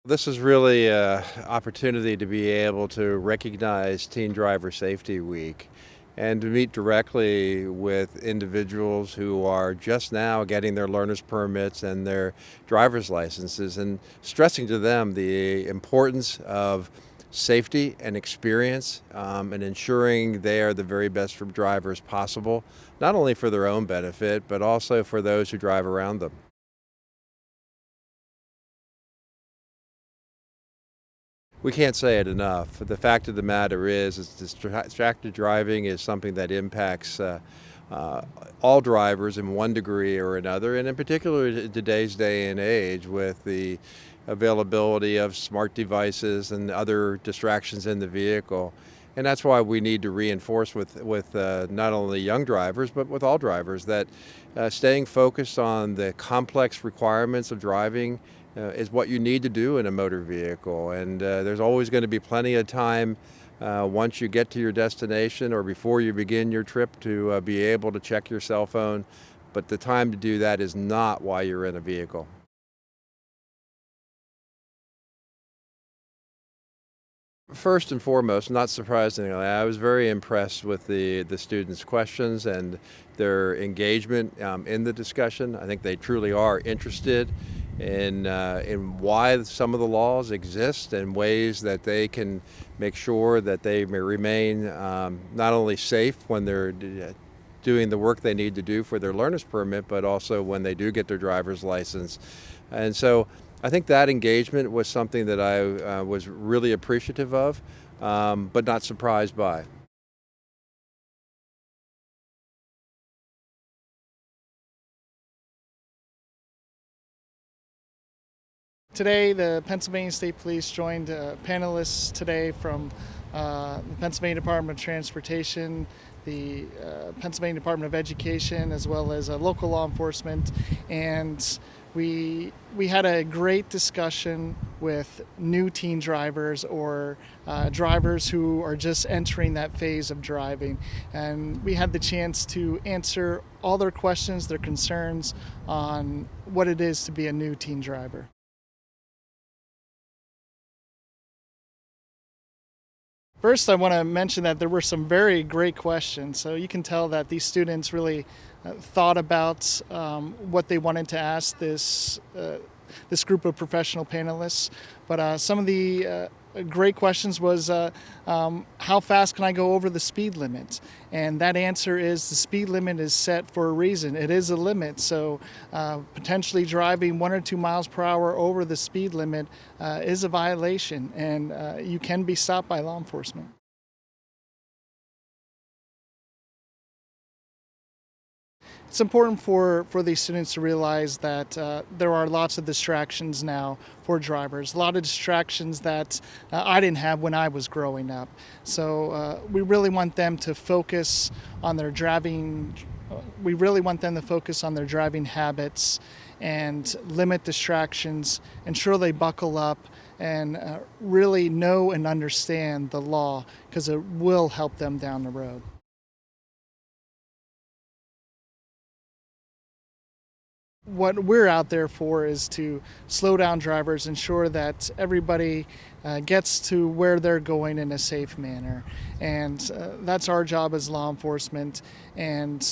This is really an opportunity to be able to recognize Teen Driver Safety Week and to meet directly with individuals who are just now getting their learner's permits and their driver's licenses and stressing to them the importance of safety and experience and ensuring they are the very best drivers possible, not only for their own benefit, but also for those who drive around them. We can't say it enough. The fact of the matter is distracted driving is something that impacts uh, all drivers in one degree or another, and in particular in today's day and age with the availability of smart devices and other distractions in the vehicle. And that's why we need to reinforce with not only young drivers, but with all drivers that staying focused on the complex requirements of driving is what you need to do in a motor vehicle. And there's always going to be plenty of time once you get to your destination or before you begin your trip to be able to check your cell phone. But the time to do that is not while you're in a vehicle. First and foremost, not surprisingly, I was very impressed with the students' questions and their engagement in the discussion. I think they truly are interested in why some of the laws exist and ways that they can make sure that they may remain not only safe when they're doing the work they need to do for their learner's permit, but also when they do get their driver's license. And so I think that engagement was something that I was really appreciative of, but not surprised by. Today, the Pennsylvania State Police joined panelists today from the Pennsylvania Department of Transportation, the Pennsylvania Department of Education, as well as local law enforcement, and we had a great discussion with new teen drivers or drivers who are just entering that phase of driving, and we had the chance to answer all their questions, their concerns on what it is to be a new teen driver. First, I want to mention that there were some very great questions. So you can tell that these students really thought about what they wanted to ask this group of professional panelists. But some of the great questions was how fast can I go over the speed limit? And that answer is the speed limit is set for a reason. It is a limit, so potentially driving 1 or 2 miles per hour over the speed limit is a violation, and you can be stopped by law enforcement. It's important for these students to realize that there are lots of distractions now for drivers, a lot of distractions that I didn't have when I was growing up. So we really want them to focus on their driving. We really want them to focus on their driving habits and limit distractions, ensure they buckle up, and really know and understand the law because it will help them down the road. What we're out there for is to slow down drivers, ensure that everybody gets to where they're going in a safe manner. And that's our job as law enforcement. And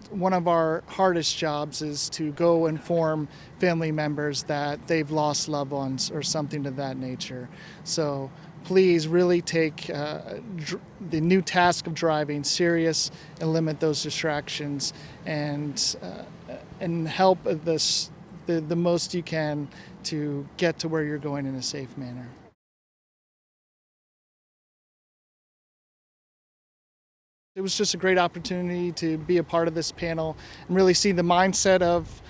one of our hardest jobs is to go inform family members that they've lost loved ones or something of that nature. So please really take the new task of driving serious and limit those distractions and help the most you can to get to where you're going in a safe manner. It was just a great opportunity to be a part of this panel and really see the mindset of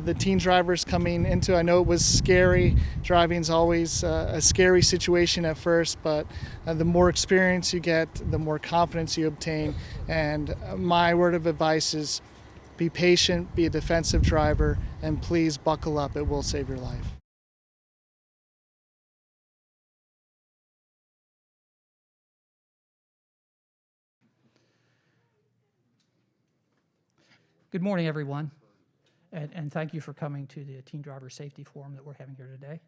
the teen drivers coming into. I know it was scary. Driving's always a scary situation at first, but the more experience you get, the more confidence you obtain. And my word of advice is be patient, be a defensive driver, and please buckle up. It will save your life. Good morning, everyone, and thank you for coming to the Teen Driver Safety Forum that we're having here today.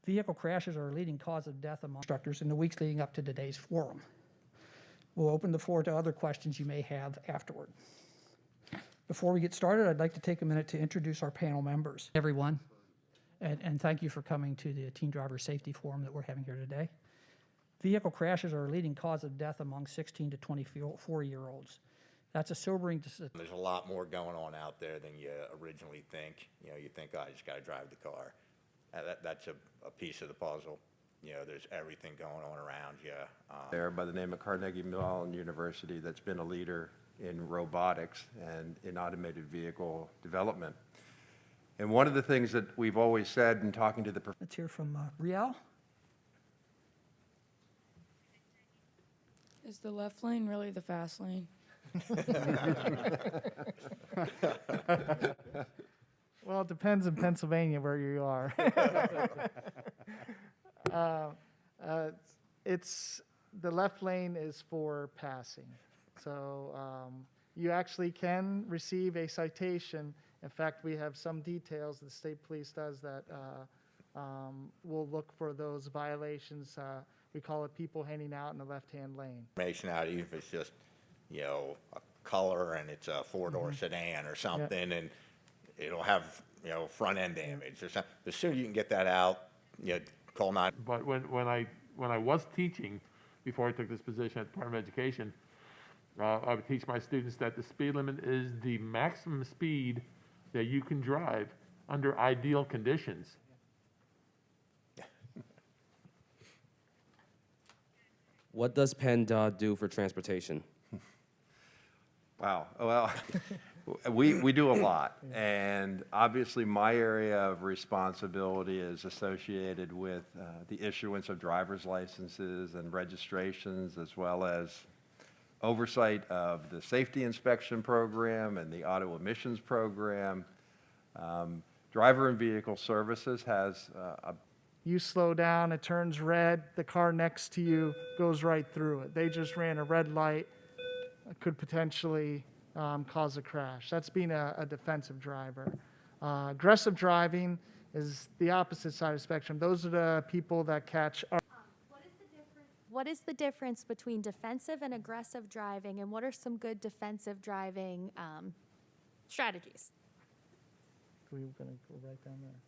Vehicle crashes are a leading cause of death among instructors in the weeks leading up to today's forum. We'll open the floor to other questions you may have afterward. Before we get started, I'd like to take a minute to introduce our panel members. Everyone, and thank you for coming to the Teen Driver Safety Forum that we're having here today. Vehicle crashes are a leading cause of death among 16 to 24-year-olds. That's a sobering statistic. There's a lot more going on out there than you originally think. You know, you think, oh, I just got to drive the car. That's a piece of the puzzle. You know, there's everything going on around you. There by the name of Carnegie Mellon University that's been a leader in robotics and in automated vehicle development. And one of the things that we've always said in talking to the Let's hear from Riel. Is the left lane really the fast lane? Well, it depends in Pennsylvania where you are. It's the left lane is for passing. So you actually can receive a citation. In fact, we have some details the state police does that will look for those violations. We call it people hanging out in the left-hand lane. Information out, even if it's just, you know, a color and it's a four-door sedan or something, and it'll have, you know, front end damage or something. The sooner you can get that out, you know, call 9. But when I was teaching, before I took this position at the Department of Education, I would teach my students that the speed limit is the maximum speed that you can drive under ideal conditions. What does PennDOT do for transportation? Wow. Well, we do a lot. And obviously my area of responsibility is associated with the issuance of driver's licenses and registrations, as well as oversight of the safety inspection program and the auto emissions program. Driver and Vehicle Services has You slow down, it turns red, the car next to you goes right through it. They just ran a red light, could potentially cause a crash. That's being a defensive driver. Aggressive driving is the opposite side of the spectrum. Those are the people that catch. What is the difference between defensive and aggressive driving, and what are some good defensive driving strategies? We're going to go right down there.